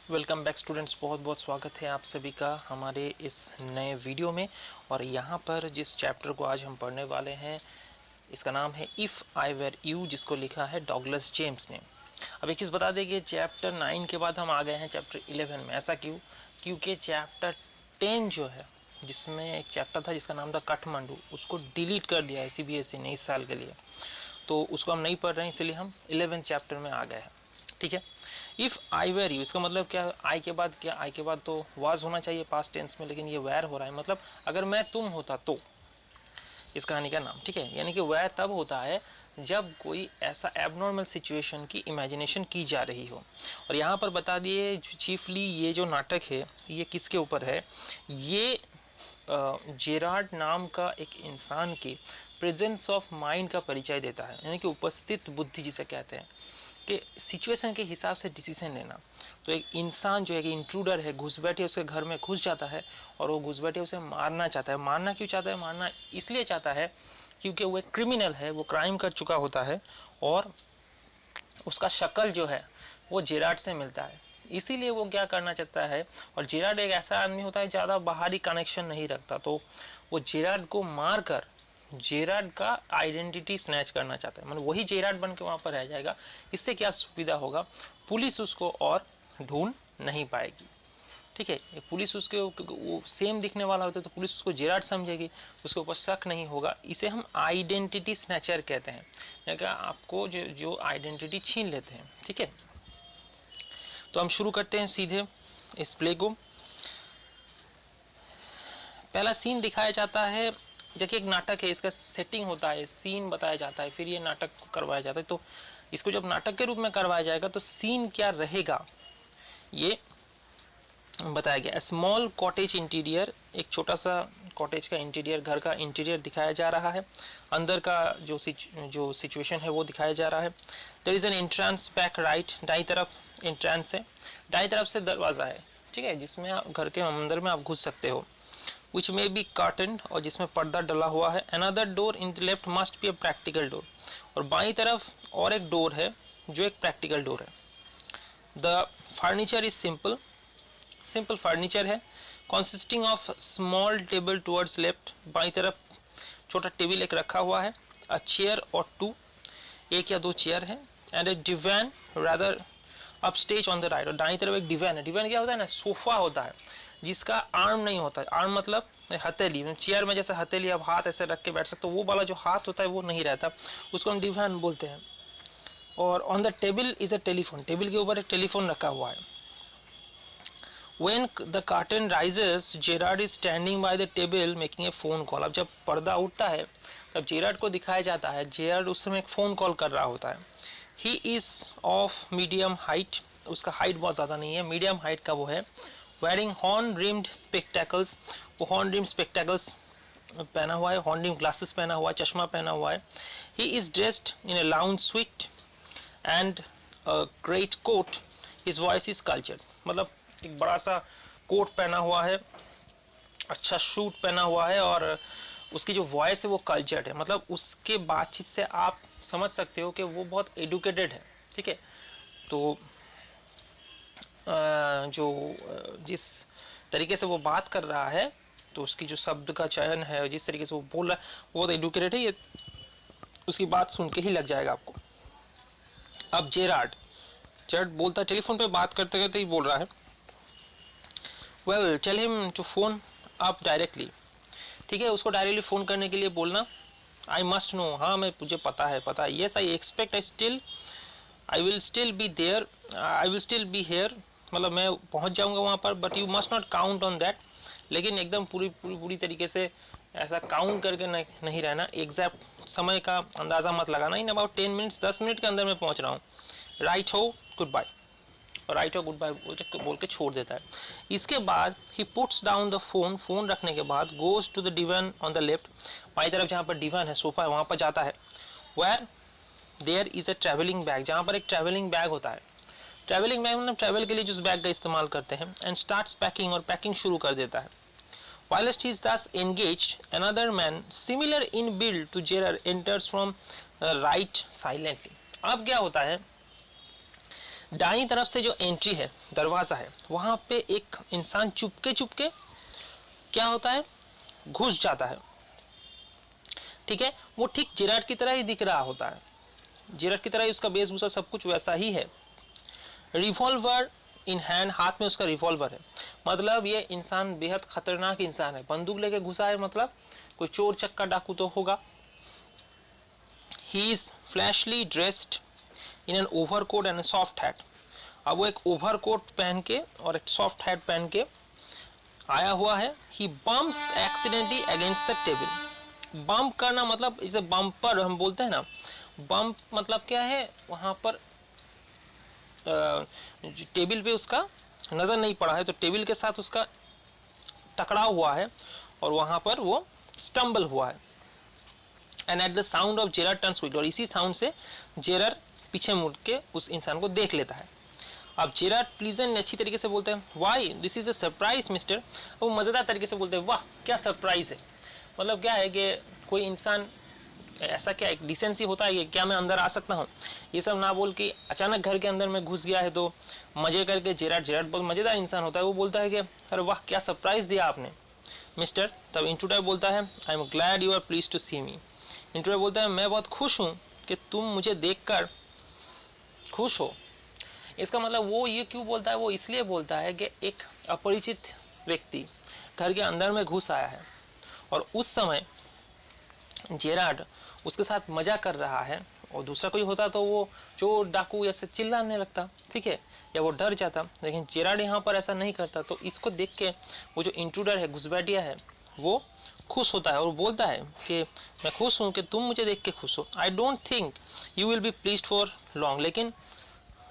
Welcome back students, बहुत बहुत स्वागत है आप सभी का हमारे इस नए वीडियो में। और यहाँ पर जिस चैप्टर को आज हम पढ़ने वाले हैं इसका नाम है इफ़ आई वेर यू, जिसको लिखा है डॉगलस जेम्स ने। अब एक चीज़ बता दें कि चैप्टर 9 के बाद हम आ गए हैं चैप्टर 11 में। ऐसा क्यों? क्योंकि चैप्टर 10 जो है, जिसमें एक चैप्टर था जिसका नाम था काठमांडू, उसको डिलीट कर दिया है CBSE ने इस साल के लिए, तो उसको हम नहीं पढ़ रहे हैं, इसलिए हम 11 चैप्टर में आ गए हैं। ठीक है। इफ़ आई वेर यू, इसका मतलब क्या है? आई के बाद क्या? आई के बाद तो वाज होना चाहिए पास्ट टेंस में, लेकिन ये वेर हो रहा है। मतलब अगर मैं तुम होता तो, इस कहानी का नाम। ठीक है। यानी कि वेर तब होता है जब कोई ऐसा एबनॉर्मल सिचुएशन की इमेजिनेशन की जा रही हो। और यहाँ पर बता दिए चीफली ये जो नाटक है ये किसके ऊपर है? ये जेरार्ड नाम का एक इंसान के प्रेजेंस ऑफ माइंड का परिचय देता है, यानी कि उपस्थित बुद्धि जिसे कहते हैं, कि सिचुएशन के हिसाब से डिसीजन लेना। तो एक इंसान जो है कि इंट्रूडर है, घुसपैठिए उसके घर में घुस जाता है और वो घुसपैठिए उसे मारना चाहता है। मारना क्यों चाहता है? मारना इसलिए चाहता है क्योंकि वो एक क्रिमिनल है, वो क्राइम कर चुका होता है और उसका शक्ल जो है वो जेरार्ड से मिलता है, इसीलिए वो क्या करना चाहता है। और जेरार्ड एक ऐसा आदमी होता है ज़्यादा बाहरी कनेक्शन नहीं रखता, तो वो जेरार्ड को मार कर जेरार्ड का आइडेंटिटी स्नैच करना चाहता है। मतलब वही जेरार्ड बन के वहाँ पर रह जाएगा। इससे क्या सुविधा होगा? पुलिस उसको और ढूंढ नहीं पाएगी। ठीक है। ये पुलिस उसके वो सेम दिखने वाला होता है तो पुलिस उसको जेरार्ड समझेगी, उसके ऊपर शक नहीं होगा। इसे हम आइडेंटिटी स्नैचर कहते हैं, यानी आपको जो आइडेंटिटी छीन लेते हैं। ठीक है। तो हम शुरू करते हैं सीधे इस प्ले को। पहला सीन दिखाया जाता है, देखिए एक नाटक है, इसका सेटिंग होता है, सीन बताया जाता है, फिर ये नाटक करवाया जाता है। तो इसको जब नाटक के रूप में करवाया जाएगा तो सीन क्या रहेगा ये बताया गया। स्मॉल कॉटेज इंटीरियर, एक छोटा सा कॉटेज का इंटीरियर, घर का इंटीरियर दिखाया जा रहा है। अंदर का जो सिचुएशन है वो दिखाया जा रहा है। There is an entrance back right, दाईं तरफ एंट्रेंस है, दाईं तरफ से दरवाज़ा है। ठीक है, जिसमें आप घर के अंदर में आप घुस सकते हो। विच मे बी कर्टन, और जिसमें पर्दा डला हुआ है। Another door in the left must be a practical door, और बाईं तरफ और एक डोर है जो एक प्रैक्टिकल डोर है। The furniture is simple, simple furniture है, consisting of small table towards left, बाईं तरफ छोटा टेबल एक रखा हुआ है। अ चेयर और टू, एक या दो चेयर है। And A Devon rather upstage on the right, और दाईं तरफ एक डिवान है। डिवान क्या होता है ना? सोफा होता है जिसका आर्म नहीं होता है। आर्म मतलब हथेली, चेयर में जैसे हथेली आप हाथ ऐसे रख के बैठ सकते हो, वो वाला जो हाथ होता है वो नहीं रहता, उसको हम डिवान बोलते हैं। और on the table is a telephone, table के ऊपर एक टेलीफोन रखा हुआ है। When the curtain rises, Gerard is standing by the table making a phone call. अब जब पर्दा उठता है तब जेरार्ड को दिखाया जाता है, जेरार्ड उस समय एक फ़ोन कॉल कर रहा होता है। He is of medium height, उसका हाइट बहुत ज़्यादा नहीं है, मीडियम हाइट का वो है। Wearing horn rimmed spectacles, वो horn rimmed spectacles पहना हुआ है, horn rimmed glasses पहना हुआ है, चश्मा पहना हुआ है। He is dressed in a lounge suit and a great coat. His voice is cultured, मतलब एक बड़ा सा कोट पहना हुआ है, अच्छा शूट पहना हुआ है, और उसकी जो वॉइस है वो कल्चर्ड है। मतलब उसके बातचीत से आप समझ सकते हो कि वो बहुत एडुकेटेड है। ठीक है। तो जिस तरीके से वो बात कर रहा है, तो उसकी जो शब्द का चयन है, जिस तरीके से वो बोल रहा है, वो बहुत एडुकेटेड है। ये उसकी बात सुन के ही लग जाएगा आपको। अब जेरार्ड बोलता है, टेलीफोन पे बात करते करते ही बोल रहा है, well tell him to phone up directly. ठीक है, उसको डायरेक्टली फ़ोन करने के लिए बोलना। आई मस्ट नो, हाँ मैं मुझे पता है। Yes I expect, I will still be there, I will still be here, मतलब मैं पहुंच जाऊंगा वहाँ पर। But you must not count on that, लेकिन एकदम पूरी तरीके से ऐसा काउंट करके नहीं रहना। एग्जैक्ट समय का अंदाज़ा मत लगाना। इन अबाउट 10 मिनट्स, 10 मिनट के अंदर मैं पहुँच रहा हूँ। राइट हो, गुड बाय। और राइट और गुड बाय बोल के छोड़ देता है। इसके बाद ही puts down the phone, phone रखने के बाद goes to the divan on the left, बाई तरफ जहाँ पर डिवान है, सोफा है, वहाँ पर जाता है। Where there is a travelling bag, जहाँ पर एक ट्रैवलिंग बैग होता है। ट्रैवलिंग बैग मतलब ट्रैवल के लिए जिस बैग का इस्तेमाल करते हैं। एंड स्टार्ट्स पैकिंग, और पैकिंग शुरू कर देता है। Whilst he is thus engaged, another man similar in build to Gerard enters from right silently. अब क्या होता है, दाईं तरफ से जो एंट्री है, दरवाज़ा है, वहाँ पे एक इंसान चुपके चुपके क्या होता है, घुस जाता है। ठीक है, वो ठीक जेरार्ड की तरह ही दिख रहा होता है, जेरार्ड की तरह ही उसका वेशभूषा सब कुछ वैसा ही है। रिवॉल्वर इन हैंड, हाथ में उसका रिवॉल्वर है, मतलब ये इंसान बेहद खतरनाक इंसान है, बंदूक लेके घुसा है, मतलब कोई चोर चक्का डाकू तो होगा। He is fleshly dressed in an overcoat and soft hat. अब वो एक ओवरकोट पहन के और एक सॉफ्ट हैट पहन के आया हुआ है। He bumps accidentally against the table. Bump करना मतलब इसे बम्पर हम बोलते हैं ना, बम्प मतलब क्या है, वहाँ पर टेबल पे उसका नज़र नहीं पड़ा है तो टेबल के साथ उसका टकराव हुआ है और वहाँ पर वो स्टम्बल हुआ है। And at the sound of Gerard turns quickly, और इसी साउंड से जेरार्ड पीछे मुड़ के उस इंसान को देख लेता है। अब जेरार्ड प्लीजेंट अच्छी तरीके से बोलते हैं, why this is a surprise mister. वो मज़ेदार तरीके से बोलते हैं, वाह क्या सरप्राइज है। मतलब क्या है कि कोई इंसान ऐसा, क्या एक डिसेंसी होता है कि क्या मैं अंदर आ सकता हूँ, ये सब ना बोल के अचानक घर के अंदर में घुस गया है तो मज़े करके जेरार्ड बहुत मज़ेदार इंसान होता है, वो बोलता है कि अरे वाह क्या सरप्राइज़ दिया आपने मिस्टर। तब इंट्रूडर बोलता है, I am glad you are please to see me. Intruder बोलता है, मैं बहुत खुश हूँ कि तुम मुझे देखकर खुश हो। इसका मतलब वो ये क्यों बोलता है, वो इसलिए बोलता है कि एक अपरिचित व्यक्ति घर के अंदर में घुस आया है और उस समय जेरार्ड उसके साथ मजा कर रहा है, और दूसरा कोई होता तो वो चोर डाकू ऐसे चिल्लाने लगता, ठीक है, या वो डर जाता, लेकिन जेरार्ड यहाँ पर ऐसा नहीं करता। तो इसको देख के वो जो इंट्रूडर है, घुसपैठिया है, वो खुश होता है और बोलता है कि मैं खुश हूँ कि तुम मुझे देख के खुश हो। I don't think you will be pleased for long, लेकिन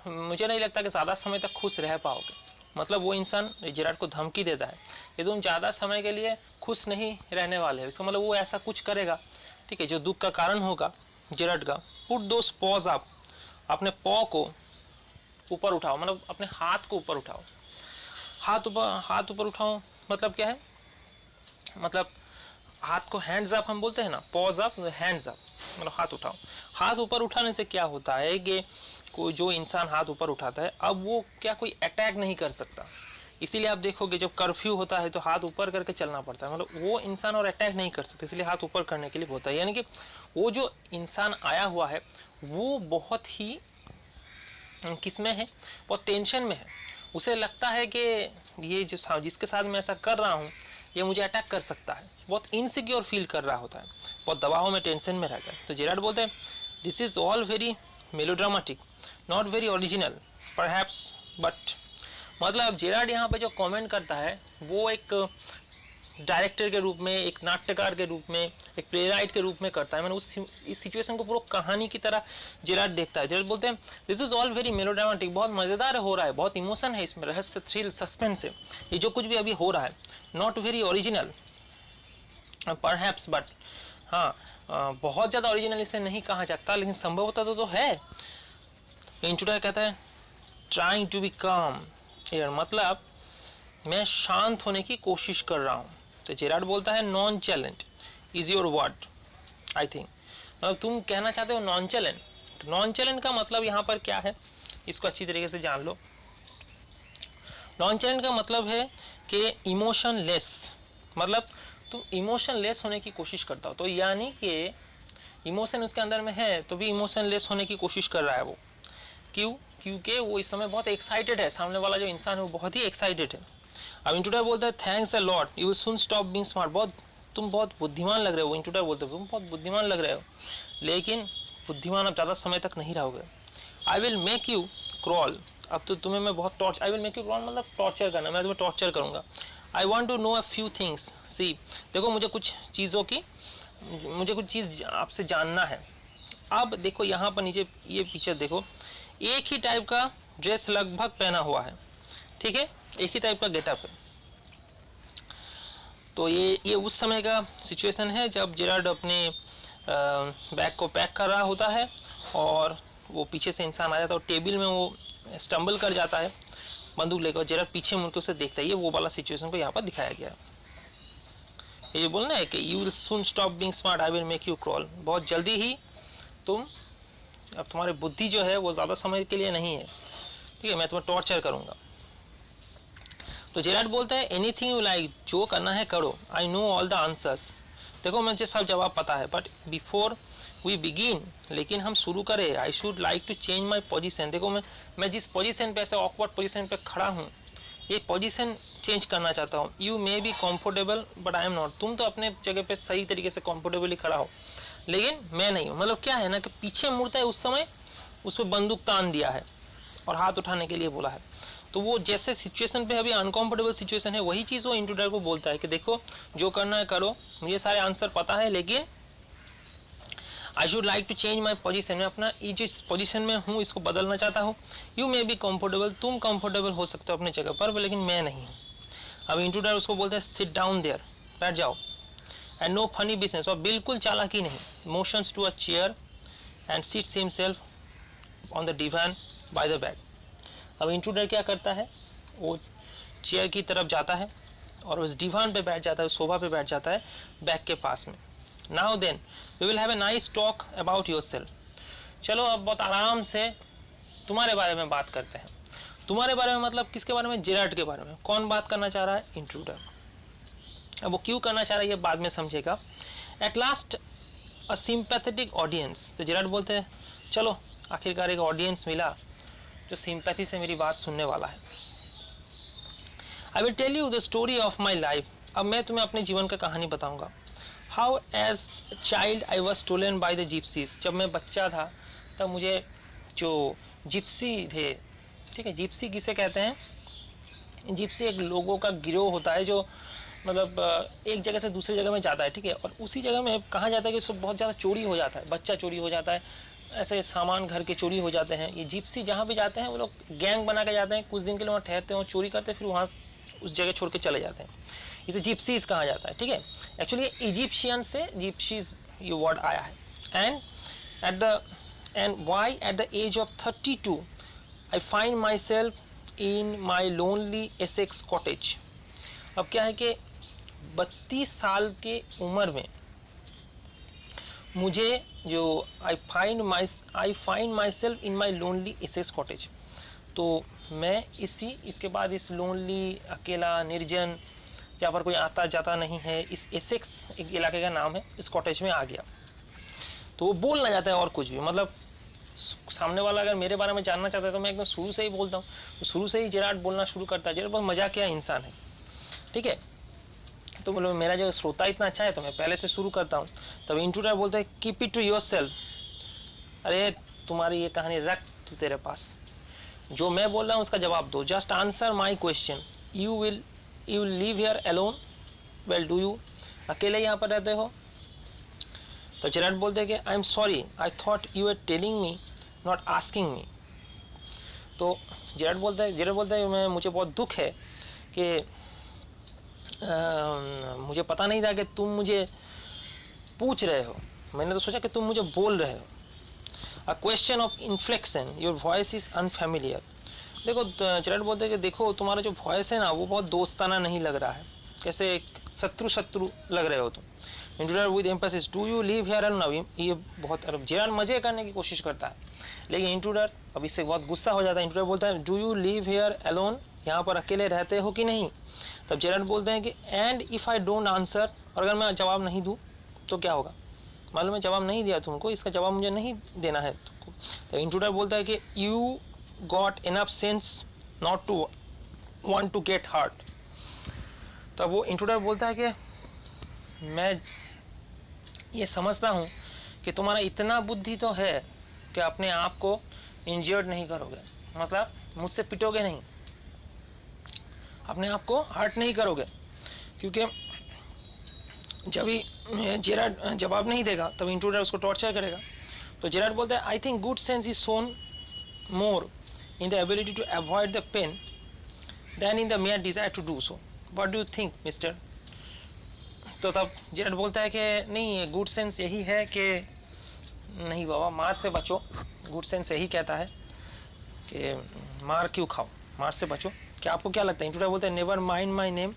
मुझे नहीं लगता कि ज़्यादा समय तक खुश रह पाओगे। मतलब वो इंसान जेरार्ड को धमकी देता है कि तुम ज़्यादा समय के लिए खुश नहीं रहने वाले हो। इसका मतलब वो ऐसा कुछ करेगा, ठीक है, जो दुख का कारण होगा जेरार्ड का। पुट दोस पॉज अप, अपने पॉ को ऊपर उठाओ, मतलब अपने हाथ को ऊपर उठाओ। हाथ ऊपर उठाओ मतलब क्या है, मतलब हाथ को हैंड्स अप हम बोलते हैं ना, पॉज अप हैंड्स अप, मतलब हाथ उठाओ। हाथ ऊपर उठाने से क्या होता है कि कोई जो इंसान हाथ ऊपर उठाता है, अब वो क्या कोई अटैक नहीं कर सकता। इसीलिए आप देखोगे जब कर्फ्यू होता है तो हाथ ऊपर करके चलना पड़ता है, मतलब वो इंसान और अटैक नहीं कर सकता, इसलिए हाथ ऊपर करने के लिए होता है। यानी कि वो जो इंसान आया हुआ है वो बहुत ही किसमें है, बहुत टेंशन में है। उसे लगता है कि ये जो जिसके साथ मैं ऐसा कर रहा हूँ ये मुझे अटैक कर सकता है, बहुत इनसिक्योर फील कर रहा होता है, बहुत दबाव में, टेंशन में रहता है। तो जेरार्ड बोलते हैं, this is all very melodramatic, not very original perhaps but. मतलब जेरार्ड यहाँ पे जो कमेंट करता है वो एक डायरेक्टर के रूप में, एक नाट्यकार के रूप में, एक प्लेराइट के रूप में करता है। मैंने इस सिचुएशन को पूरा कहानी की तरह जेरार्ड देखता है। जेरार्ड बोलते हैं, this is all very melodramatic, बहुत मज़ेदार हो रहा है, बहुत इमोशन है इसमें, रहस्य, थ्रिल, सस्पेंस है, ये जो कुछ भी अभी हो रहा है। Not very original perhaps but, हाँ बहुत ज़्यादा ओरिजिनल इसे नहीं कहा जाता, लेकिन संभवतः तो है। इंट्रूडर कहता है, ट्राइंग टू बी काम यार, मतलब मैं शांत होने की कोशिश कर रहा हूँ। तो जेरार्ड बोलता है, nonchalant is your word I think, मतलब तुम कहना चाहते हो नॉन चैलेंट। तो नॉन चैलेंट का मतलब यहाँ पर क्या है, इसको अच्छी तरीके से जान लो। नॉन चैलेंट का मतलब है कि इमोशन लेस, मतलब तुम इमोशन लेस होने की कोशिश करता हो। तो यानी कि इमोशन उसके अंदर में है तो भी इमोशन लेस होने की कोशिश कर रहा है वो। क्यों? क्योंकि वो इस समय बहुत एक्साइटेड है, सामने वाला जो इंसान है वो बहुत ही एक्साइटेड है। अब इंट्रूडर बोलता है, thanks a lot, you will soon stop being smart, तुम बहुत बुद्धिमान लग रहे हो। इंट्रूडर बोलते हो, तुम बहुत बुद्धिमान लग रहे हो, लेकिन बुद्धिमान अब ज़्यादा समय तक नहीं रहोगे। I will make you crawl, अब तो तुम्हें मैं बहुत torture, I will make you crawl मतलब टॉर्चर करना, मैं तुम्हें टॉर्चर करूँगा। I want to know a few things, see देखो मुझे कुछ चीज़ों की, मुझे कुछ चीज़ आपसे जानना है। अब देखो यहाँ पर नीचे ये पिक्चर देखो, एक ही टाइप का ड्रेस लगभग पहना हुआ है, ठीक है, एक ही टाइप का गेटअप है। तो ये उस समय का सिचुएशन है जब जेरार्ड अपने बैग को पैक कर रहा होता है और वो पीछे से इंसान आ जाता है और टेबल में वो स्टम्बल कर जाता है बंदूक लेकर। जेरार्ड पीछे मुड़ के उसे देखता है, ये वो वाला सिचुएशन को यहाँ पर दिखाया गया है। ये बोलना है कि you will soon stop being smart, I will make you crawl, बहुत जल्दी ही तुम, अब तुम्हारी बुद्धि जो है वो ज़्यादा समय के लिए नहीं है, ठीक है, मैं तुम्हें टॉर्चर करूंगा। तो जेरार्ड बोलता है एनीथिंग यू लाइक, जो करना है करो, I know all the answers, देखो मुझे सब जवाब पता है, बट बिफोर वी बिगिन, लेकिन हम शुरू करें, I should like to change my position, देखो मैं जिस पोजिशन पे, ऐसे ऑकवर्ड पोजिशन पे खड़ा हूँ, ये पोजीशन चेंज करना चाहता हूँ। You may be comfortable but I am not, तुम तो अपने जगह पे सही तरीके से कंफर्टेबली खड़ा हो, लेकिन मैं नहीं हूँ। मतलब क्या है ना कि पीछे मुड़ता है उस समय उस पर बंदूक तान दिया है और हाथ उठाने के लिए बोला है, तो वो जैसे सिचुएशन पे अभी अनकंफर्टेबल सिचुएशन है, वही चीज़ वो इंट्रूडर को बोलता है कि देखो जो करना है करो, मुझे सारे आंसर पता है, लेकिन I should like to change my position, मैं अपना ये जिस पोजीशन में हूँ इसको बदलना चाहता हूँ। यू मे बी कंफर्टेबल, तुम कंफर्टेबल हो सकते हो अपनी जगह पर, लेकिन मैं नहीं हूँ। अब इंट्रूडर उसको बोलते हैं सिट डाउन देयर, बैठ जाओ, एंड नो फनी बिजनेस, और बिल्कुल चालाकी नहीं, motions to a chair and seats himself on the divan by the bed. अब इंट्रूडर क्या करता है, वो चेयर की तरफ जाता है और उस डिवान पे बैठ जाता है, उस सोफा पे बैठ जाता है बैग के पास में। Now then we will have a nice talk about yourself, चलो अब बहुत आराम से तुम्हारे बारे में बात करते हैं। तुम्हारे बारे में मतलब किसके बारे में, जेरार्ड के बारे में। कौन बात करना चाह रहा है, इंट्रूडर। अब वो क्यों करना चाह रहा है ये बाद में समझेगा। At last a sympathetic audience, तो जेरार्ड बोलते हैं चलो आखिरकार एक ऑडियंस मिला जो सिंपैथी से मेरी बात सुनने वाला है। I will tell you the story of my life, अब मैं तुम्हें अपने जीवन का कहानी बताऊंगा। How as child I was stolen by the gypsies, जब मैं बच्चा था तब मुझे जो जिप्सी थे, ठीक है, जिप्सी किसे कहते हैं, जिप्सी एक लोगों का गिरोह होता है जो मतलब एक जगह से दूसरी जगह में जाता है, ठीक है, और उसी जगह में कहा जाता है कि सब बहुत ज़्यादा चोरी हो जाता है, बच्चा चोरी हो जाता है, ऐसे सामान घर के चोरी हो जाते हैं। ये जिप्सी जहाँ भी जाते हैं वो लोग गैंग बना के जाते हैं, कुछ दिन के लिए वहाँ ठहरते हैं, चोरी करते हैं, फिर वहाँ उस जगह छोड़ के चले जाते हैं, इसे जिप्सीज कहा जाता है, ठीक है। एक्चुअली इजिप्शियन से जिप्सीज ये वर्ड आया है। And why at the age of 32 I find myself in my lonely Essex cottage. अब क्या है कि 32 साल के उम्र में मुझे जो आई find myself in my lonely Essex cottage, तो मैं इसके बाद इस लोनली, अकेला, निर्जन, जहाँ पर कोई आता जाता नहीं है, इस एसेक्स एक इलाके का नाम है, इस कॉटेज में आ गया। तो वो बोल ना जाता है और कुछ भी, मतलब सामने वाला अगर मेरे बारे में जानना चाहता है तो मैं एकदम शुरू से ही बोलता हूँ, तो शुरू से ही जेरार्ड बोलना शुरू करता है। जेरार्ड बहुत मजाकिया इंसान है, ठीक है, तो बोलो मेरा जो श्रोता इतना अच्छा है तो मैं पहले से शुरू करता हूँ। तब इंट्रूडर बोलता है कीप इट टू योरसेल्फ, अरे तुम्हारी ये कहानी रख तू तेरे पास, जो मैं बोल रहा हूँ उसका जवाब दो, just answer my question. You will live here alone, well do you अकेले यहाँ पर रहते हो। तो जेरार्ड बोलते हैं कि I am sorry, I thought you are telling me not asking me. तो जेरार्ड बोलता है मैं, मुझे बहुत दुख है कि मुझे पता नहीं था कि तुम मुझे पूछ रहे हो, मैंने तो सोचा कि तुम मुझे बोल रहे हो। A question of inflection, your voice is unfamiliar. देखो जेरार्ड बोलते हैं कि देखो तुम्हारा जो वॉइस है ना वो बहुत दोस्ताना नहीं लग रहा है, कैसे शत्रु लग रहे हो तुम। Intruder with emphasis, do you live here alone. ये बहुत जेरार्ड मजे करने की कोशिश करता है, लेकिन इंट्रूडर अब इससे बहुत गुस्सा हो जाता है। इंट्रूडर बोलता है do you live here alone, यहाँ पर अकेले रहते हो कि नहीं। तब जेरार्ड बोलते हैं कि and if I don't answer, और अगर मैं जवाब नहीं दूँ तो क्या होगा, मालूम है जवाब नहीं दिया तुमको, इसका जवाब मुझे नहीं देना है तुमको। तो इंट्रूडर बोलता है कि you got enough sense not to want to get hurt. तब वो इंट्रूडर बोलता है कि मैं ये समझता हूँ कि तुम्हारा इतना बुद्धि तो है कि अपने आप को इंजर्ड नहीं करोगे, मतलब मुझसे पिटोगे नहीं, अपने आप को हर्ट नहीं करोगे, क्योंकि जब भी जेरार्ड जवाब नहीं देगा तब इंट्रूडर उसको टॉर्चर करेगा। तो जेरार्ड बोलता है I think good sense is shown more in the ability to avoid the pain than in the mere desire to do so, what do you think mister. तो तब जेरार्ड बोलता है कि नहीं, गुड सेंस यही है कि नहीं बाबा मार से बचो, गुड सेंस यही कहता है कि मार क्यों खाओ, मार से बचो। क्या आपको क्या लगता है। इंट्रूडर बोलता है नेवर माइंड माई नेम,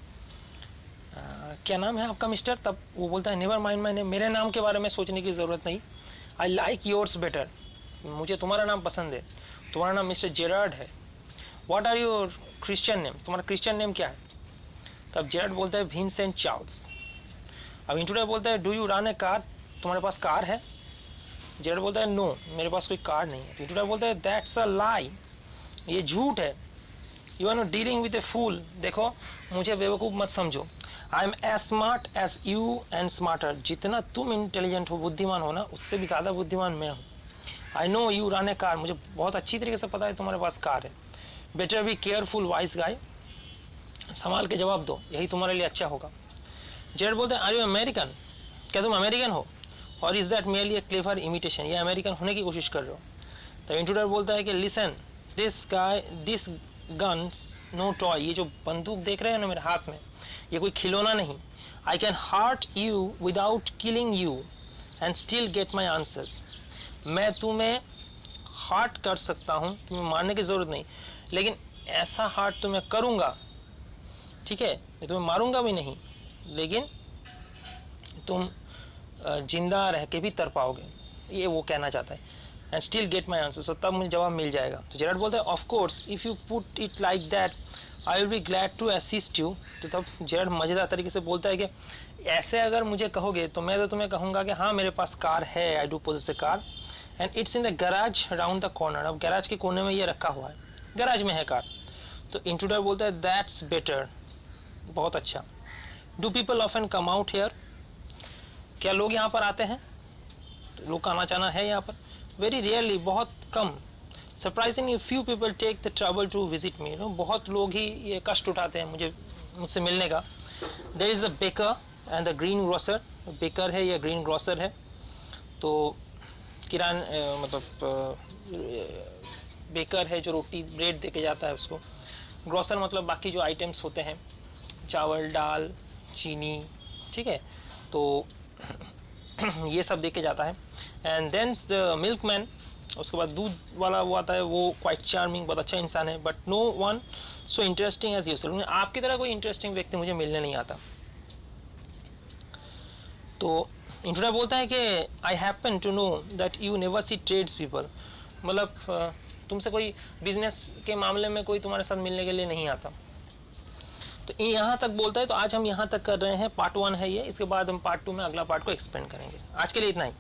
क्या नाम है आपका मिस्टर। तब वो बोलता है नेवर माइंड माई नेम, मेरे नाम के बारे में सोचने की ज़रूरत नहीं, आई लाइक योर्स बेटर, मुझे तुम्हारा नाम पसंद है, तुम्हारा नाम मिस्टर जेरार्ड है। What are your Christian name, तुम्हारा क्रिश्चियन नेम क्या है? तब जेरड बोलता है विंसेंट चार्ल्स। अब इंट्रूडर बोलता है do you run A car, तुम्हारे पास कार है? जेरड बोलता है नो, मेरे पास कोई कार नहीं है। तो इंट्रूडर बोलता है दैट्स अ लाई, ये झूठ है। You are not dealing with a fool, देखो मुझे बेवकूफ़ मत समझो। I am as smart as you and smarter, जितना तुम इंटेलिजेंट हो, बुद्धिमान हो ना, उससे भी ज़्यादा बुद्धिमान मैं हूँ। I know you run A car, मुझे बहुत अच्छी तरीके से पता है तुम्हारे पास कार है। बेटर बी केयरफुल वाइस गाय, संभाल के जवाब दो, यही तुम्हारे लिए अच्छा होगा। जेरड बोलते हैं आर यू अमेरिकन, क्या तुम अमेरिकन हो? और is that merely A clever imitation, ये अमेरिकन होने की कोशिश कर रहे हो? तो इंट्रूडर बोलता है कि listen this guy this gun's no toy, ये जो बंदूक देख रहे हो ना मेरे हाथ में, ये कोई खिलौना नहीं। I can heart you without killing you and still get my answers, मैं तुम्हें हार्ट कर सकता हूँ, तुम्हें मारने की ज़रूरत नहीं, लेकिन ऐसा हार्ट तो मैं करूँगा, ठीक है, मैं तुम्हें मारूंगा भी नहीं, लेकिन तुम जिंदा रह के भी तर पाओगे, ये वो कहना चाहता है। And still get my answer, so तब मुझे जवाब मिल जाएगा। तो जेरड बोलता है of course if you put it like that I will be glad to assist you. तो तब जेरड मज़ेदार तरीके से बोलता है कि ऐसे अगर मुझे कहोगे तो मैं तो तुम्हें कहूँगा कि हाँ मेरे पास कार है, I do poses A car and it's in the garage around the corner, अब गैराज के कोने में ये रखा हुआ है, गैराज में है कार। तो इंट्रूडर बोलता है दैट्स बेटर, बहुत अच्छा। Do people often come out here, क्या लोग यहाँ पर आते हैं? लोग का आना जाना है यहाँ पर? वेरी रेयरली, बहुत कम। Surprisingly few people take the trouble to visit me, बहुत लोग ही ये कष्ट उठाते हैं मुझसे मिलने का। There is the baker and the greengrocer, baker है या ग्रीन ग्रोसर है, तो मतलब बेकर है जो रोटी ब्रेड दे के जाता है उसको, ग्रोसर मतलब बाकी जो आइटम्स होते हैं, चावल दाल चीनी, ठीक है, तो ये सब दे के जाता है। एंड देन द मिल्कमैन, उसके बाद दूध वाला वो आता है, वो क्वाइट चार्मिंग, बहुत अच्छा इंसान है, but no one so interesting as yourself, आपकी तरह कोई इंटरेस्टिंग व्यक्ति मुझे मिलने नहीं आता। तो इंट्रूडर बोलता है कि I happen to know that you never see tradespeople, मतलब तुमसे कोई बिजनेस के मामले में कोई तुम्हारे साथ मिलने के लिए नहीं आता। तो यहाँ तक बोलता है, तो आज हम यहाँ तक कर रहे हैं, पार्ट 1 है ये, इसके बाद हम पार्ट 2 में अगला पार्ट को एक्सपेंड करेंगे। आज के लिए इतना ही।